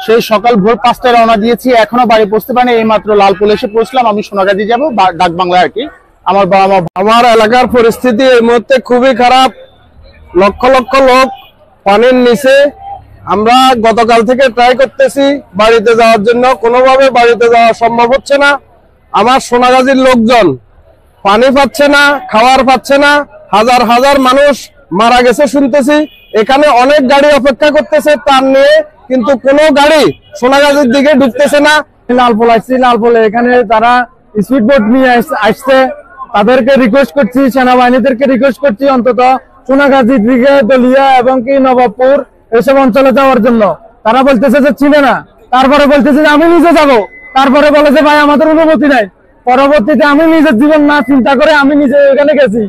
সেই সকাল ভোর 5টায় রওনা দিয়েছি, এখনো বাড়ি পৌঁছতে পারিনি। এই মাত্র লালপুল এসে পৌঁছলাম। আমি সোনাগাজী যাব, ডাক বাংলা আর কি। আমার এলাকার পরিস্থিতি এই মুহূর্তে খুবই খারাপ। লক্ষ লক্ষ লোক পানির নিচে। আমরা গতকাল থেকে ট্রাই করতেছি বাড়িতে যাওয়ার জন্য, কোনোভাবে বাড়িতে যাওয়া সম্ভব হচ্ছে না। আমার সোনাগাজীর লোকজন পানি পাচ্ছে না, খাবার পাচ্ছে না। হাজার হাজার মানুষ মারা গেছে শুনতেছি। এখানে অনেক গাড়ি অপেক্ষা করতেছে তার নিয়ে, কিন্তু কোনো গাড়ি সোনাগাজীর দিকে ঢুকতেছে না। লালপুল আসছি, লালপুলে এখানে তারা স্পিড বোট নিয়ে আসছে। তাদেরকে রিকোয়েস্ট করছি, সেনাবাহিনীদেরকে রিকোয়েস্ট করছি অন্তত সোনাগাজীর দিকে, দলিয়া এবং কি নবাবপুর এসব অঞ্চলে যাওয়ার জন্য। তারা বলতেছে যে চিনে না, তারপরে বলতেছে যে আমি নিজে যাব, তারপরে বলে যে ভাই আমাদের অনুমতি নাই। পরবর্তীতে আমি নিজের জীবন না চিন্তা করে আমি নিজে এখানে গেছি।